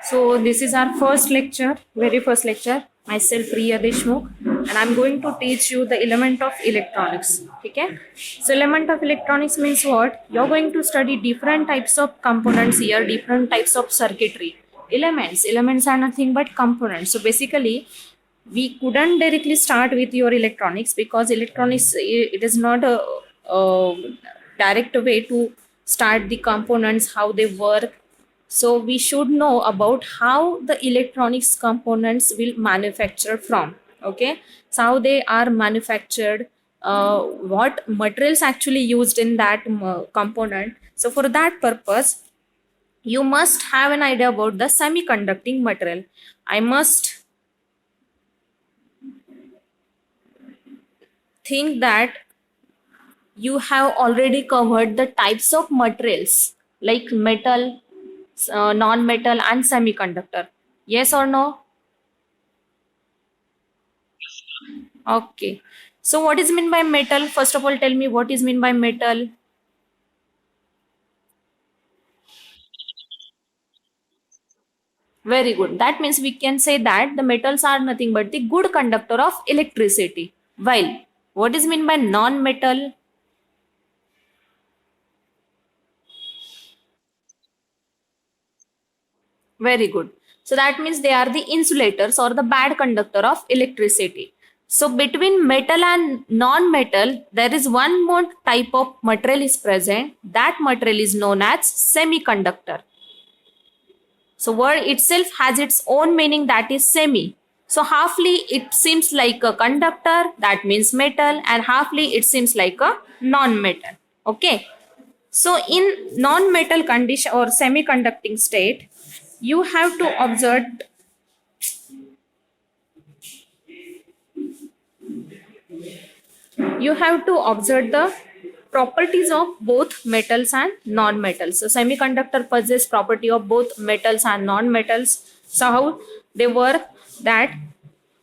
So this is our first lecture, very first lecture. Myself Priya Deshmukh, and I'm going to teach you the element of electronics. Okay? So element of electronics means what? You're going to study different types of components here, different types of circuitry. Elements are nothing but components. So basically, we couldn't directly start with your electronics because electronics it is not a direct way to start the components, how they work. So we should know about how the electronics components will manufacture from. Okay, so how they are manufactured, what materials actually used in that component. So for that purpose, you must have an idea about the semiconducting material. I must think that you have already covered the types of materials like metal, non-metal and semiconductor. Yes or no? Okay. So what is meant by metal? First of all, tell me what is meant by metal. Very good. That means we can say that the metals are nothing but the good conductor of electricity. While what is meant by non-metal? Very good. So that means they are the insulators or the bad conductor of electricity. So between metal and non-metal, there is one more type of material is present. That material is known as semiconductor. So word itself has its own meaning, that is semi. So halfly it seems like a conductor, that means metal, and halfly it seems like a non-metal. Okay. So in non-metal condition or semiconducting state, you have to observe the properties of both metals and non-metals. So semiconductor possess property of both metals and non-metals. So how they work, that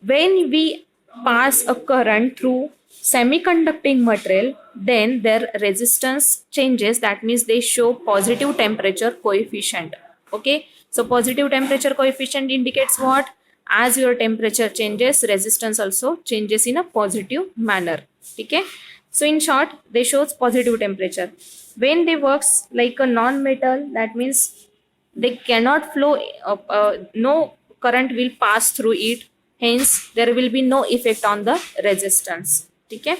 when we pass a current through semiconducting material, then their resistance changes. That means they show positive temperature coefficient. Okay, so positive temperature coefficient indicates what? As your temperature changes, resistance also changes in a positive manner. Okay, so in short, they shows positive temperature. When they works like a non-metal, that means they cannot flow, no current will pass through it, hence there will be no effect on the resistance. Okay,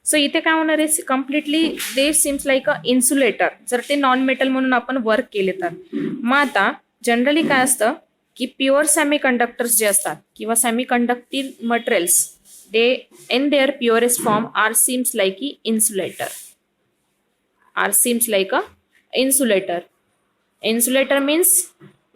so इथे काय होणार आहे, completely they seems like a insulator. जर ते non metal म्हणून आपण work केले तर. मग आता जनरली काय असतं की प्युअर सेमी कंडक्टर्स जे असतात किंवा semi conductive materials, they in their purest form are seems like a insulator. Are seems like a insulator. Insulator means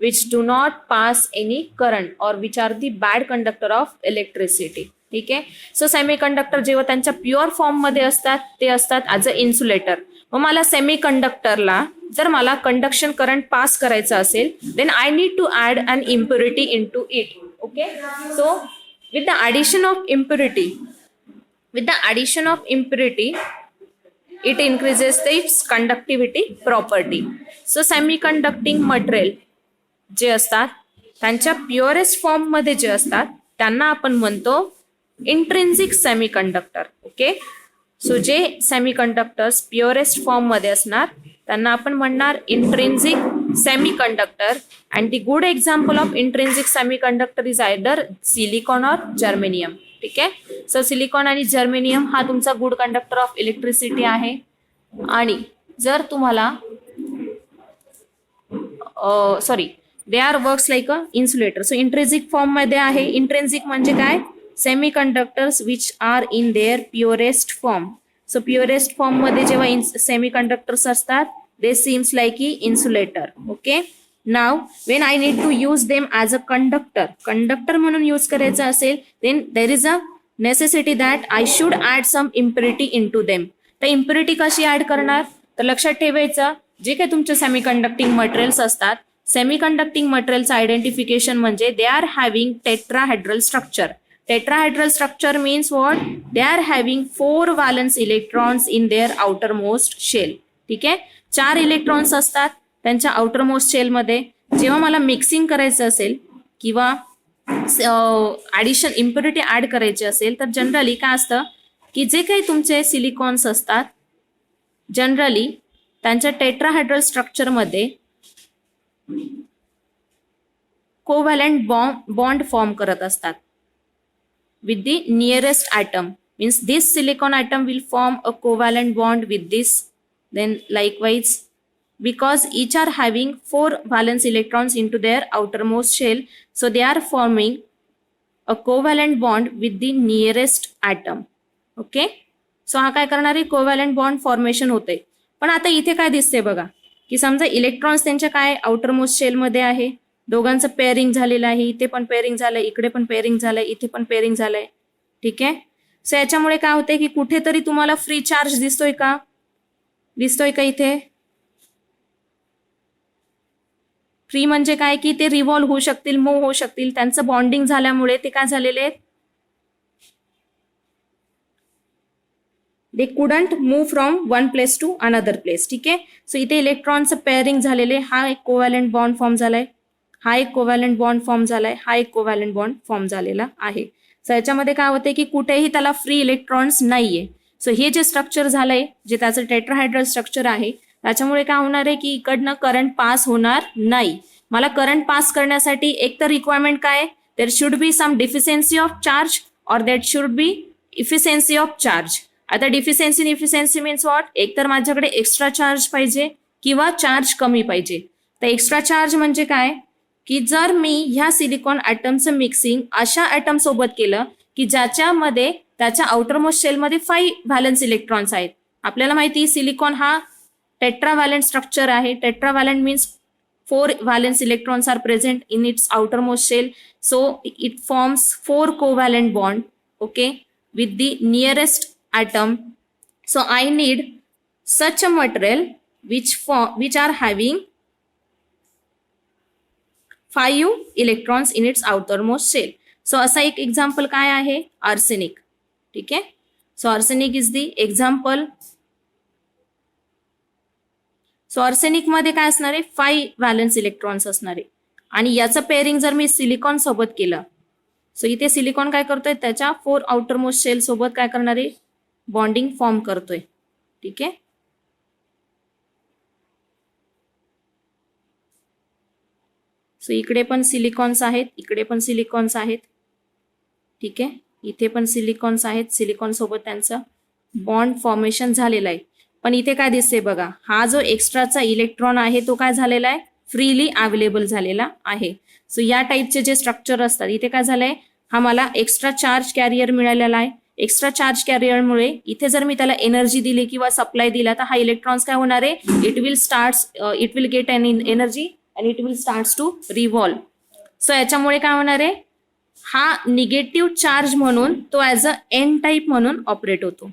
which do not pass any current or which are the bad conductor of electricity. ठीक आहे. So semiconductor जेव्हा त्यांच्या pure form मध्ये असतात ते असतात as a insulator. मग मला सेमीकंडक्टरला जर मला कंडक्शन करंट पास करायचं असेल, then I need to add an impurity in to it. Okay, so with the addition of impurity it increases its conductivity property. So semiconducting material जे असतात त्यांच्या purest form मध्ये जे असतात त्यांना आपण म्हणतो इंट्रिन्सिक सेमीकंडक्टर. ओके, सो जे सेमीकंडक्टर्स प्युअरेस्ट फॉर्म मध्ये असणार त्यांना आपण म्हणणार intrinsic semiconductor. And the good example of intrinsic semiconductor is either silicon और जर्मेनियम. ठीक आहे. सो सिलिकॉन आणि जर्मेनियम हा तुमचा गुड कंडक्टर ऑफ इलेक्ट्रिसिटी आहे. आणि जर तुम्हाला sorry they are works like a insulator. So intrinsic form मध्ये आहे. इंट्रिन्सिक म्हणजे काय? Semiconductors which are in their purest form. So purest form मध्ये जेव्हा सेमी कंडक्टर्स असतात they seems like a insulator. Okay, now when I need to use them as a conductor म्हणून use करायचं असेल, then there is a necessity that I should add some impurity in to them. तर impurity कशी add करणार? तर लक्षात ठेवायचं, जे काही तुमचे सेमीकंडक्टिंग मटेरियल्स असतात, सेमीकंडक्टिंग मटेरियल्स आयडेंटिफिकेशन म्हणजे they are having tetrahedral structure. Tetrahedral structure means what? They are having 4 valence electrons in their outer most shell. ठीक आहे, 4 इलेक्ट्रॉन्स असतात त्यांच्या आउटर मोस्ट शेल मध्ये. जेव्हा मला मिक्सिंग करायचं असेल किंवा ॲडिशन इम्प्युरिटी ॲड करायची असेल तर जनरली काय असतं की जे काही तुमचे सिलिकॉन्स असतात जनरली त्यांच्या टेट्राहायड्रल स्ट्रक्चरमध्ये कोव्हॅलंट बॉन्ड फॉर्म करत असतात with the nearest atom. Means this silicon atom will form a covalent bond with this. Then likewise, because each are having 4 valence electrons into their outermost shell, so they are forming a covalent bond with the nearest atom. Okay, so हा काय करणार आहे covalent bond formation होते. पण आता इथे काय दिसते बघा की समजा इलेक्ट्रॉन्स त्यांच्या काय आउटरमोस्ट शेल मध्ये आहे, दोघांचं पेअरिंग झालेलं आहे, इथे पण पेअरिंग झालंय, इकडे पण पेअरिंग झालंय, इथे पण पेअरिंग झालंय. ठीक आहे, सो याच्यामुळे काय होतंय की कुठेतरी तुम्हाला फ्री चार्ज दिसतोय का इथे. फ्री म्हणजे काय की ते रिव्हॉल्व होऊ शकतील, मूव्ह होऊ शकतील, त्यांचं बॉन्डिंग झाल्यामुळे ते काय झालेले आहेत, they couldn't move from one place to another place. ठीक आहे, सो इथे इलेक्ट्रॉनचं पेअरिंग झालेले, हा एक कोव्हॅलंट बॉन्ड फॉर्म झालाय, हा एक कोव्हॅलंट बॉन्ड फॉर्म झालाय, हा एक कोव्हॅलंट बॉन्ड फॉर्म झालेला आहे. सो याच्यामध्ये काय होते की कुठेही त्याला फ्री इलेक्ट्रॉन्स नाहीये. सो हे जे स्ट्रक्चर झालंय जे त्याचं टेट्राहायड्रल स्ट्रक्चर आहे त्याच्यामुळे काय होणार आहे की इकडनं करंट पास होणार नाही. मला करंट पास करण्यासाठी एक तर रिक्वायरमेंट काय, there should be some deficiency of charge और that should be efficiency of charge. आता डिफिशियन्सी मीन्स व्हॉट, एक तर माझ्याकडे एक्स्ट्रा चार्ज पाहिजे किंवा चार्ज कमी पाहिजे. तर एक्स्ट्रा चार्ज म्हणजे काय की जर मी ह्या सिलिकॉन ॲटमचं मिक्सिंग अशा ॲटम सोबत केलं की ज्याच्यामध्ये त्याच्या आउटरमोस्ट शेलमध्ये 5 व्हॅलन्स इलेक्ट्रॉन्स आहेत. आपल्याला माहिती सिलिकॉन हा टेट्राव्हॅलंट स्ट्रक्चर आहे. Tetravalent means 4 valence electrons are present in its outermost shell. So it forms 4 covalent bond okay with the nearest atom. So I need such a material which are having 5 electrons in its outermost shell. So असा एक example काय आहे, arsenic. ठीक आहे, so arsenic is the example. So arsenic मध्ये काय असणार आहे, 5 व्हॅलन्स इलेक्ट्रॉन्स असणार आहे आणि याचं पेअरिंग जर मी सिलिकॉन सोबत केलं, सो इथे सिलिकॉन काय करतोय त्याच्या 4 आउटरमोस्ट शेल सोबत काय करणार आहे, बॉन्डिंग फॉर्म करतोय. ठीक आहे, सो इकडे पण सिलिकॉन्स आहेत, इकडे पण सिलिकॉन्स आहेत. ठीक आहे, इथे पण सिलिकॉन्स आहेत, सिलिकॉन सोबत त्यांचं बॉन्ड फॉर्मेशन झालेलं आहे. पण इथे काय दिसते बघा, हा जो एक्स्ट्राचा इलेक्ट्रॉन आहे तो काय झालेला आहे, फ्रीली अवेलेबल झालेला आहे. सो या टाईपचे जे स्ट्रक्चर असतात इथे काय झालंय, हा मला एक्स्ट्रा चार्ज कॅरियर मिळालेला आहे. एक्स्ट्रा चार्ज कॅरियरमुळे इथे जर मी त्याला एनर्जी दिली किंवा सप्लाय दिला तर हा इलेक्ट्रॉन्स काय होणार आहे, it will get an energy and it will starts to revolve. So याच्यामुळे काय होणार आहे, हा निगेटिव्ह चार्ज म्हणून तो ऍज अ एन टाईप म्हणून ऑपरेट होतो.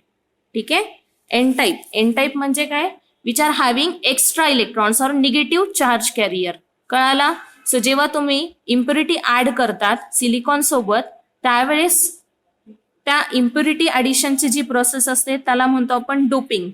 ठीक आहे, एन टाईप म्हणजे काय, which are having extra electrons or negative charge carrier. कळाला. सो जेव्हा तुम्ही इम्प्युरिटी ऍड करतात सिलिकॉन सोबत त्यावेळेस त्या इम्प्युरिटी ॲडिशनची जी प्रोसेस असते त्याला म्हणतो आपण doping.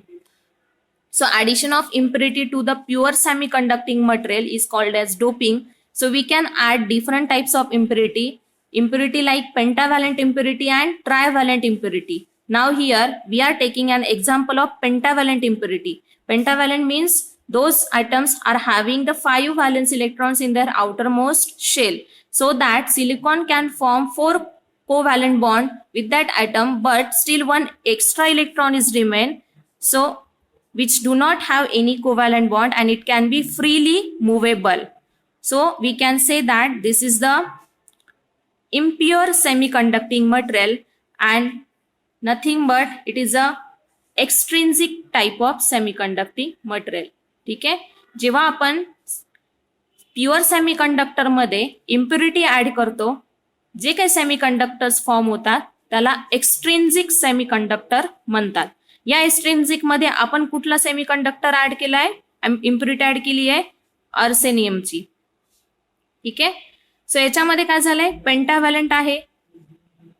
So addition of impurity to the pure semiconducting material is called as doping. So we can add different types of impurity like pentavalent impurity and trivalent impurity. Now here we are taking an example of pentavalent impurity. Pentavalent means those atoms are having the 5 valence electrons in their outermost shell, so that silicon can form 4 covalent bond with that atom, but still one extra electron is remain, so which do not have any covalent bond and it can be freely movable. So we can say that this is the impure semiconducting material and nothing but it is a extrinsic type of semiconducting material. ठीक आहे, जेव्हा आपण pure semiconductor मध्ये impurity add करतो जे काही semiconductors form होतात त्याला एक्स्ट्रिन्सिक सेमीकंडक्टर म्हणतात. या एक्स्ट्रिन्सिक मध्ये आपण कुठला सेमीकंडक्टर ऍड केलाय, इम्प्युरिटी ऍड केली आहे आर्सेनियमची. ठीक आहे, सो याच्यामध्ये काय झालंय, पेंटाव्हॅलंट आहे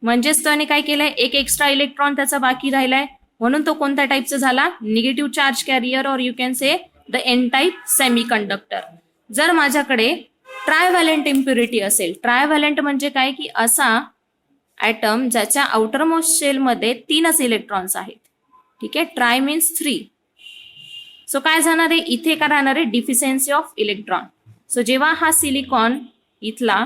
म्हणजेच त्याने काय केलंय, एक एक्स्ट्रा इलेक्ट्रॉन त्याचा बाकी राहिलाय म्हणून तो कोणत्या टाईपचा झाला, negative charge carrier or you can say the N type semiconductor. जर माझ्याकडे ट्रायव्हॅलेंट इम्प्युरिटी असेल. ट्रायव्हॅलेंट म्हणजे काय की असा ॲटम ज्याच्या आउटरमोस्ट शेलमध्ये 3च इलेक्ट्रॉन्स आहेत. ठीक आहे, ट्राय मीन्स 3. सो काय जाणार आहे इथे, काय राहणार आहे डिफिशियन्सी ऑफ इलेक्ट्रॉन. सो जेव्हा हा सिलिकॉन इथला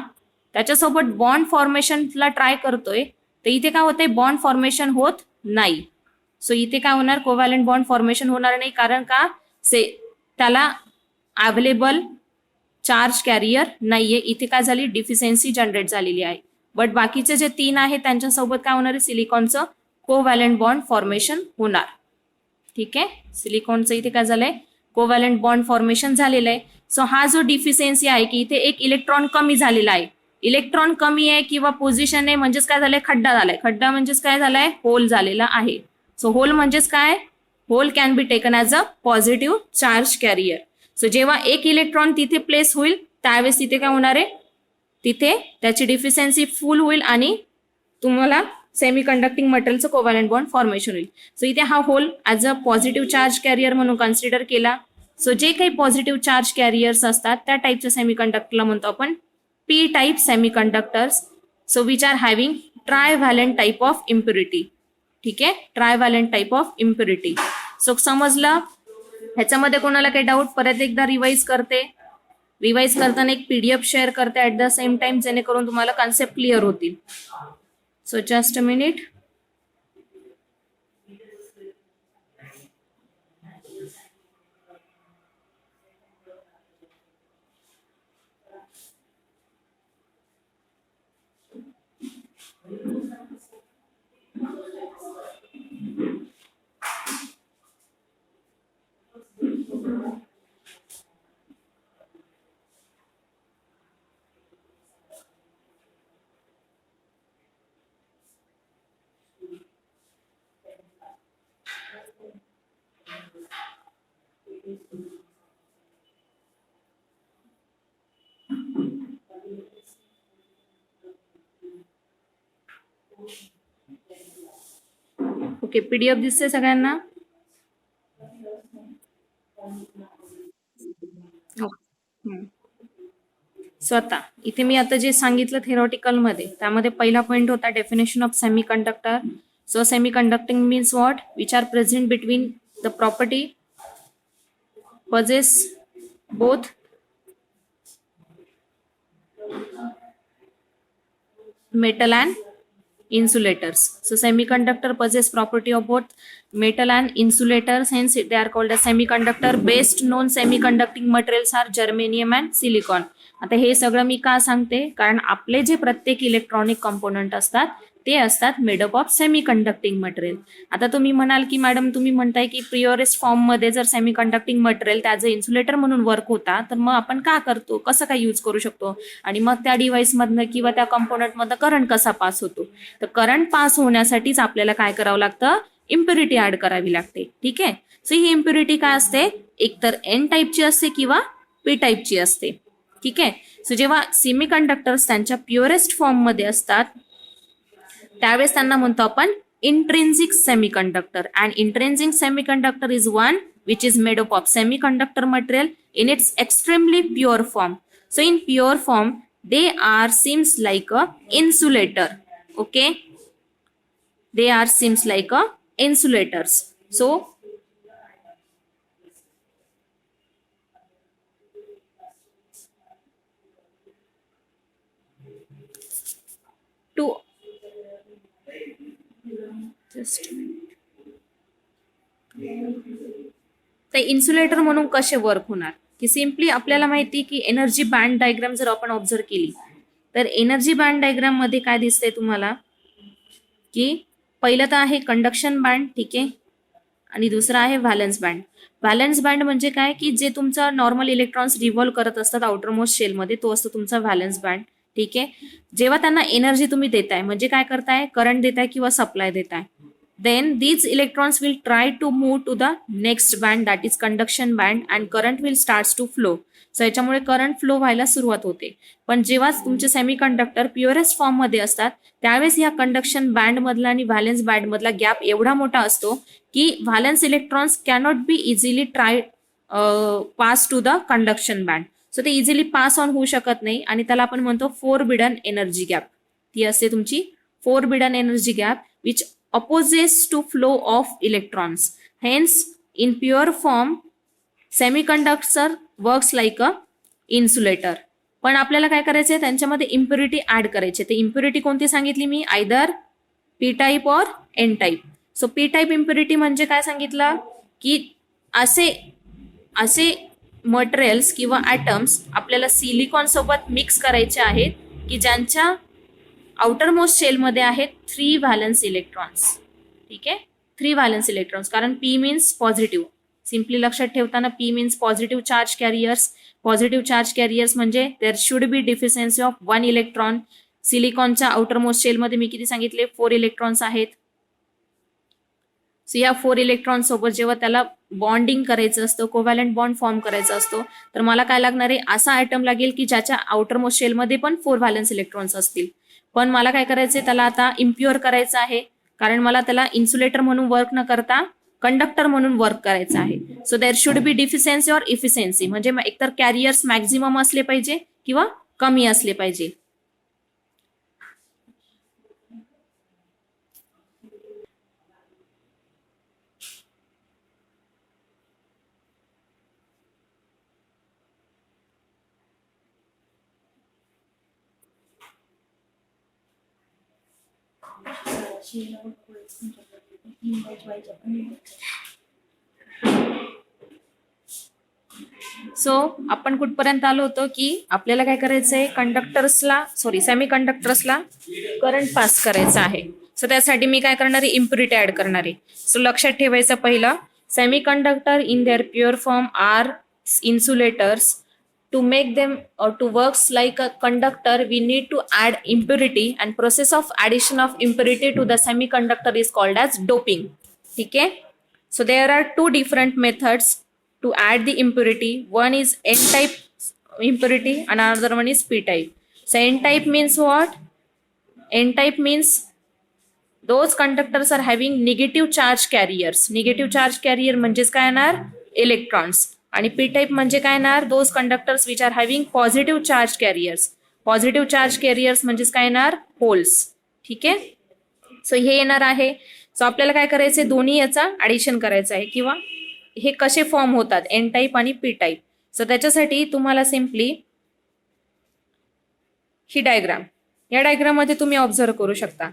त्याच्यासोबत बॉन्ड फॉर्मेशनला ट्राय करतोय तर इथे काय होतंय, बॉन्ड फॉर्मेशन होत नाही. सो इथे काय होणार, कोव्हॅलेंट बॉन्ड फॉर्मेशन होणार नाही. कारण का, त्याला अवेलेबल चार्ज कॅरियर नाहीये. इथे काय झाली, डिफिशियन्सी जनरेट झालेली आहे. बट बाकीचे जे 3 आहेत त्यांच्यासोबत काय होणार आहे, सिलिकॉनचं कोव्हॅलेंट बॉन्ड फॉर्मेशन होणार. ठीक आहे, सिलिकॉनचं इथे काय झालंय, कोव्हॅलेंट बॉन्ड फॉर्मेशन झालेलं आहे. सो हा जो डिफिशियन्सी आहे की इथे एक इलेक्ट्रॉन कमी झालेला आहे. इलेक्ट्रॉन कमी आहे किंवा पोझिशन आहे म्हणजेच काय झालंय, खड्डा झालाय. खड्डा म्हणजेच काय झालाय, होल झालेला आहे. सो होल म्हणजेच काय, hole can be taken as a positive charge carrier. So जेव्हा एक इलेक्ट्रॉन तिथे प्लेस होईल त्यावेळेस तिथे काय होणार आहे, तिथे त्याची डिफिशियन्सी फुल होईल आणि तुम्हाला सेमी कंडक्टिंग मटेरियलचं कोव्हॅलेंट बॉन्ड फॉर्मेशन होईल. सो इथे हा hole as a positive charge carrier म्हणून कन्सिडर केला. सो जे काही पॉझिटिव्ह चार्ज कॅरियर्स असतात त्या टाईपच्या सेमी कंडक्टरला म्हणतो आपण P type semiconductors. So which are having trivalent type of impurity. ठीक आहे, trivalent type of impurity. So समजलं. ह्याच्यामध्ये कोणाला काही डाऊट, परत एकदा रिवाइज करते. रिवाइज करताना एक PDF शेअर करते ॲट द सेम टाइम, जेणेकरून तुम्हाला कन्सेप्ट क्लिअर होतील. So just a minute. Okay, PDF दिसते सगळ्यांना. स्वतः इथे मी आता जे सांगितलं थेरॉटिकल मध्ये, त्यामध्ये पहिला पॉइंट होता definition of semi conductor. So semi conducting means what, which are present between the property possess both metal and insulators. So semiconductor possess property of both metal and insulators, hence they are called as semiconductor. Best known semiconducting materials are germanium and silicon. आता हे सगळं मी का सांगते, कारण आपले जे प्रत्येक electronic component असतात ते असतात made up of semi conducting material. आता तुम्ही म्हणाल की मॅडम तुम्ही म्हणताय की प्युअरेस्ट फॉर्म मध्ये जर सेमी कंडक्टिंग मटेरियल त्याचं इन्सुलेटर म्हणून वर्क होता, तर मग आपण का करतो, कसं काय यूज करू शकतो, आणि मग त्या डिव्हाइस मधनं किंवा त्या कंपोनंटमधनं करंट कसा पास होतो. तर करंट पास होण्यासाठीच आपल्याला काय करावं लागतं, इम्प्युरिटी ऍड करावी लागते. ठीक आहे, सो ही इम्प्युरिटी काय असते, एकतर N टाईपची असते किंवा P टाईपची असते. ठीक आहे, सो जेव्हा सेमी कंडक्टर्स त्यांच्या प्युअरेस्ट फॉर्म मध्ये असतात त्यावेळेस त्यांना म्हणतो आपण intrinsic semiconductor. And intrinsic semiconductor is one which is made up of semiconductor material in its extremely pure form. So in pure form they are seems like a insulator. Okay, they are seems like a insulators. So to just ते insulator म्हणून कसे work होणार, की simply आपल्याला माहिती की energy band diagram जर आपण ऑब्झर्व केली तर एनर्जी बँड डायग्राम मध्ये काय दिसतंय तुम्हाला, की पहिलं तर आहे कंडक्शन बँड. ठीक आहे, आणि दुसरा आहे व्हॅलन्स बँड. व्हॅलन्स बँड म्हणजे काय, की जे तुमचा नॉर्मल इलेक्ट्रॉन्स रिव्हॉल्व करत असतात आउटरमोस्ट शेलमध्ये, तो असतो तुमचा व्हॅलन्स बँड. ठीक आहे, जेव्हा त्यांना एनर्जी तुम्ही देताय म्हणजे काय करताय, करंट देताय किंवा सप्लाय देताय, then these electrons will try to move to the next band, that is conduction band, and current will starts to flow. So याच्यामुळे करंट फ्लो व्हायला सुरुवात होते. पण जेव्हा तुमचे सेमीकंडक्टर प्युअरेस्ट फॉर्म मध्ये असतात त्यावेळेस ह्या कंडक्शन बँड मधला आणि व्हॅलन्स बँड मधला गॅप एवढा मोठा असतो की valence electrons cannot be easily try pass to the conduction band. So ते इझिली पास ऑन होऊ शकत नाही आणि त्याला आपण म्हणतो फोरबिडन एनर्जी गॅप. ती असते तुमची forbidden energy gap which opposes to flow of electrons. Hence in pure form semiconductor works like a insulator. पण आपल्याला काय करायचंय, त्यांच्यामध्ये इम्प्युरिटी ऍड करायचे. ते इम्प्युरिटी कोणती सांगितली मी, either P type or N type. So P type impurity म्हणजे काय सांगितलं की असे मटेरियल्स किंवा ॲटम्स आपल्याला सिलिकॉन सोबत मिक्स करायचे आहेत की ज्यांच्या आउटर मोस्ट शेलमध्ये आहेत 3 व्हॅलन्स इलेक्ट्रॉन्स. ठीक आहे, 3 व्हॅलन्स इलेक्ट्रॉन्स. कारण पी मीन्स पॉझिटिव्ह. सिम्पली लक्षात ठेवताना P means positive charge carriers. Positive charge carriers म्हणजे there should be deficiency of 1 electron. सिलिकॉनच्या आउटर मोस्ट शेलमध्ये मी किती सांगितले, 4 इलेक्ट्रॉन्स आहेत. सो या 4 इलेक्ट्रॉन सोबत जेव्हा त्याला बॉन्डिंग करायचं असतं, कोव्हॅलंट बॉन्ड फॉर्म करायचा असतो, तर मला काय लागणार आहे, असा आयटम लागेल की ज्याच्या आउटर मोस्ट शेलमध्ये पण 4 व्हॅलन्स इलेक्ट्रॉन्स असतील. पण मला काय करायचंय, त्याला आता इम्प्युअर करायचं आहे. कारण मला त्याला इन्सुलेटर म्हणून वर्क न करता कंडक्टर म्हणून वर्क करायचं आहे. So there should be deficiency or efficiency. म्हणजे एकतर कॅरियर्स मॅक्झिमम असले पाहिजे किंवा कमी असले पाहिजे. सो आपण कुठपर्यंत आलो होतो की आपल्याला काय करायचंय, सेमी कंडक्टर्सला करंट पास करायचा आहे. सो त्यासाठी मी काय करणार आहे, इम्प्युरिटी ऍड करणार आहे. सो लक्षात ठेवायचं पहिलं, semi conductor in their pure form are insulators. To make them or to works like a conductor, we need to add impurity, and process of addition of impurity to the semiconductor is called as doping. Okay, so there are 2 different methods to add the impurity. One is N type impurity and another one is P type. So N type means what? N type means those conductors are having negative charge carriers. Negative charge carrier म्हणजेच काय येणार, electrons. आणि P type म्हणजे काय येणार, those conductors which are having positive charge carriers. Positive charge carriers म्हणजेच काय येणार, होल्स. ठीक आहे, सो हे येणार आहे. सो आपल्याला काय करायचंय, दोन्ही याचा ऍडिशन करायचं आहे किंवा हे कसे फॉर्म होतात, एन टाईप आणि पी टाईप. सो त्याच्यासाठी तुम्हाला सिम्पली ही डायग्राम, या डायग्राम मध्ये तुम्ही ऑब्झर्व करू शकता.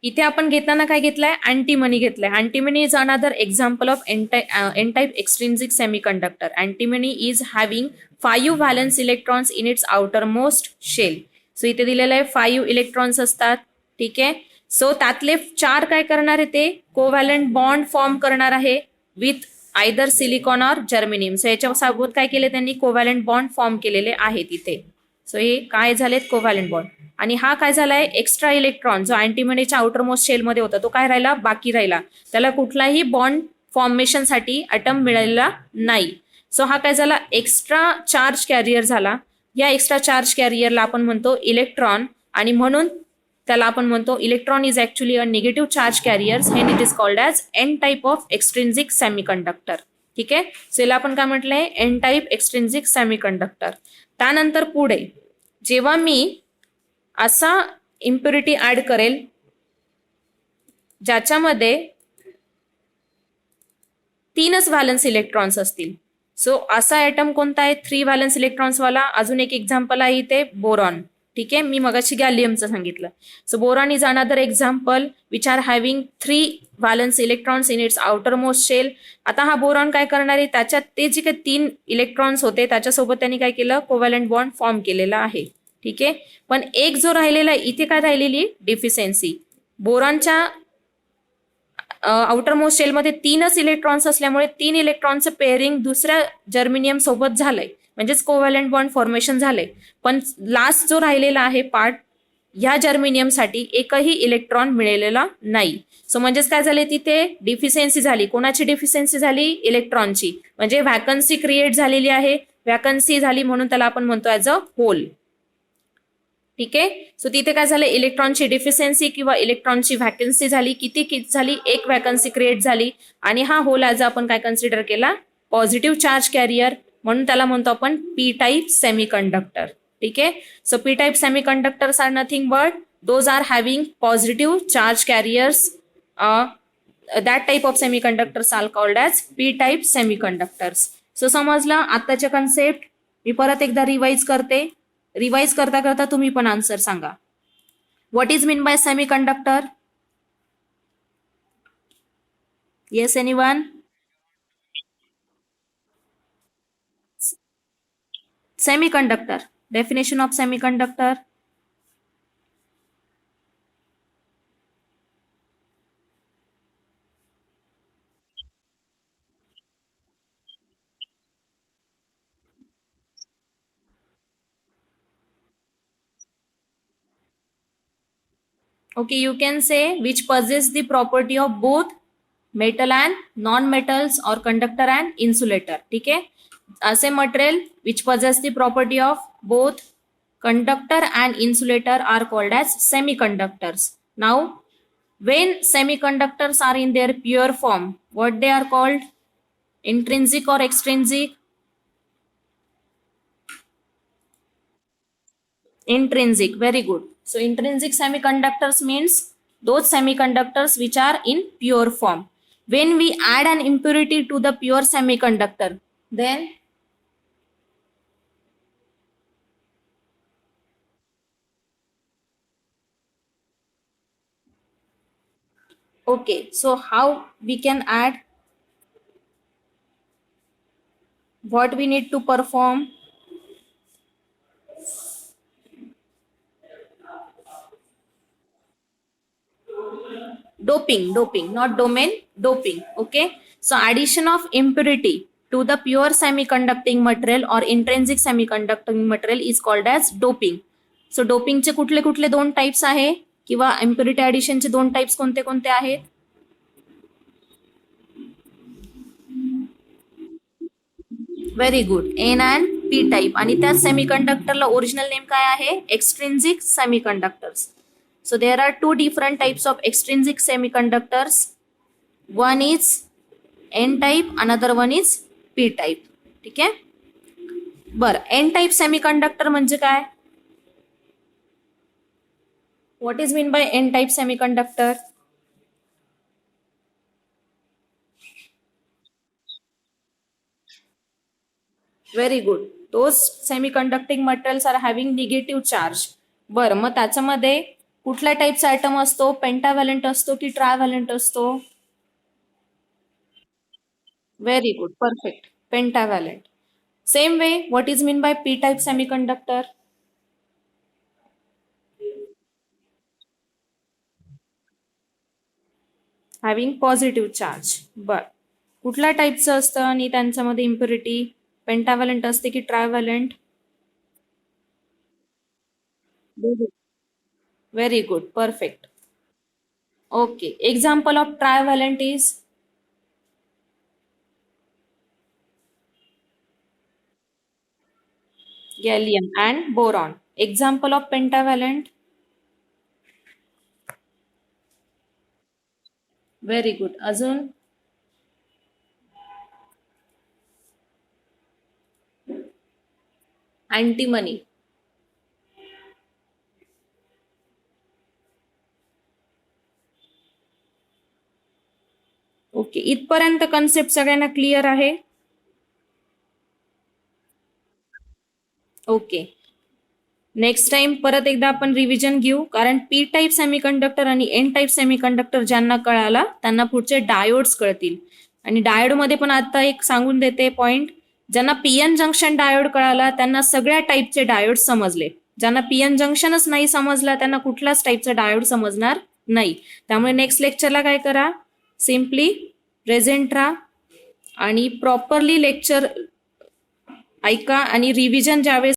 इथे आपण घेताना काय घेतलंय, अँटीमनी घेतलंय. Antimony is another example of N type extrinsic semiconductor. Antimony is having 5 valence electrons in its outer most shell. So इथे दिलेलं आहे 5 इलेक्ट्रॉन्स असतात. ठीक आहे, सो त्यातले 4 काय करणार आहे, ते कोव्हॅलंट बॉन्ड फॉर्म करणार आहे विथ आयदर सिलिकॉन और जर्मेनियम. सो याच्यासोबत काय केले त्यांनी, कोव्हॅलंट बॉन्ड फॉर्म केलेले आहेत इथे. सो हे काय झालेत, कोव्हॅलंट बॉन्ड. आणि हा काय झालाय, एक्स्ट्रा इलेक्ट्रॉन जो अँटीमनीच्या आउटर मोस्ट शेलमध्ये होता तो काय राहिला, बाकी राहिला. त्याला कुठलाही बॉन्ड फॉर्मेशनसाठी अटम मिळालेला नाही. सो हा काय झाला, एक्स्ट्रा चार्ज कॅरियर झाला. या एक्स्ट्रा चार्ज कॅरियरला आपण म्हणतो इलेक्ट्रॉन, आणि म्हणून त्याला आपण म्हणतो electron is actually a negative charge carriers and it is called as N type of extrinsic semiconductor. ठीक आहे, सो याला आपण काय म्हटलंय, एन टाईप एक्सट्रिन्सिक सेमीकंडक्टर. त्यानंतर पुढे जेव्हा मी असा इम्प्युरिटी ऍड करेल ज्याच्यामध्ये 3च व्हॅलन्स इलेक्ट्रॉन्स असतील. सो असा ॲटम कोणता आहे, 3 व्हॅलन्स इलेक्ट्रॉन्स वाला. अजून एक एक्झाम्पल आहे इथे बोरॉन. ठीक आहे, मी मगाशी गॅलियमचं सांगितलं. So boron is another example which are having 3 valence electrons in its outer most shell. आता हा बोरॉन काय करणार आहे, त्याच्यात ते जे काही 3 इलेक्ट्रॉन्स होते त्याच्यासोबत त्यांनी काय केलं, कोव्हॅलंट बॉन्ड फॉर्म केलेला आहे. ठीक आहे, पण एक जो राहिलेला आहे इथे काय राहिलेली, डिफिशियन्सी. बोरॉनच्या आउटर मोस्ट शेलमध्ये 3च इलेक्ट्रॉन्स असल्यामुळे 3 इलेक्ट्रॉनचं पेअरिंग दुसऱ्या जर्मेनियम सोबत झालंय, म्हणजेच कोव्हॅलंट बॉन्ड फॉर्मेशन झालंय. पण लास्ट जो राहिलेला आहे पार्ट, ह्या जर्मेनियमसाठी एकही इलेक्ट्रॉन मिळालेला नाही. सो म्हणजेच काय झाले, तिथे डिफिशियन्सी झाली. कोणाची डिफिशियन्सी झाली, इलेक्ट्रॉनची. म्हणजे व्हॅकन्सी क्रिएट झालेली आहे. व्हॅकन्सी झाली म्हणून त्याला आपण म्हणतो ॲज अ होल. ठीक आहे, सो तिथे काय झालं, इलेक्ट्रॉनची डिफिशियन्सी किंवा इलेक्ट्रॉनची व्हॅकन्सी झाली. किती झाली, एक व्हॅकन्सी क्रिएट झाली. आणि हा होल ॲज आपण काय कन्सिडर केला, पॉझिटिव्ह चार्ज कॅरियर. म्हणून त्याला म्हणतो आपण पी टाईप सेमीकंडक्टर. ठीक आहे. So P type semiconductors are nothing but those are having positive charge carriers. that type of semiconductors are called as p-type semiconductors. So समजलं आताचे कन्सेप्ट. मी परत एकदा रिवाइज करते. रिवाइज करता करता तुम्ही पण आन्सर सांगा. What is mean by semiconductor? Yes anyone? Semiconductor. Definition of semiconductor. Okay, you can say which possess the property of both metal and non-metals or conductor and insulator. ठीक है. असे material which possess the property of both conductor and insulator are called as semiconductors. Now, when semiconductors are in their pure form, what they are called? Intrinsic or extrinsic? Intrinsic. Very good. So intrinsic semiconductors means those semiconductors which are in pure form. When we add an impurity to the pure semiconductor, then okay, so how we can add? What we need to perform? Doping, not domain, doping. Okay. So addition of impurity to the pure semiconducting material or intrinsic semiconducting material is called as doping. So doping चे कुठले कुठले दोन types आहे किंवा impurity ऍडिशनचे दोन types कोणते कोणते आहेत? Very good. N and P type. आणि त्या सेमीकंडक्टरला ओरिजिनल नेम काय आहे? Extrinsic semiconductors. So there are two different types of extrinsic semiconductors. One is N type, another one is P type. ठीक आहे. बर, N type semiconductor म्हणजे काय? What is mean by N type semiconductor? Very good. Those semiconducting materials are having negative charge. बर, मग त्याच्यामध्ये कुठल्या टाईपचा आयटम असतो? पेंटाव्हॅलंट असतो की ट्रायव्हॅलंट असतो? Very good, perfect. Pentavalent. Same way, what is mean by P type semiconductor? Having positive charge. बर, कुठल्या टाईपचं असतं आणि त्यांच्यामध्ये इम्प्युरिटी? पेंटाव्हॅलंट असते की trivalent? Very good, perfect. Okay. Example of trivalent is? Gallium and boron. Example of pentavalent? Very good. अजून? Antimony. Okay. इथपर्यंत कन्सेप्ट सगळ्यांना क्लिअर आहे? ओके. नेक्स्ट टाइम परत एकदा आपण रिव्हिजन घेऊ, कारण पी टाईप सेमीकंडक्टर आणि एन टाईप सेमीकंडक्टर ज्यांना कळाला त्यांना पुढचे डायोड्स कळतील. आणि डायोडमध्ये पण आता एक सांगून देते पॉइंट, ज्यांना पीएन जंक्शन डायोड कळाला त्यांना सगळ्या टाईपचे डायोड समजले. ज्यांना पीएन जंक्शनच नाही समजला त्यांना कुठल्याच टाईपचा डायोड समजणार नाही. त्यामुळे नेक्स्ट लेक्चरला काय करा, सिम्पली प्रेझेंट राहा आणि प्रॉपरली लेक्चर ऐका आणि रिव्हिजन ज्यावेळेस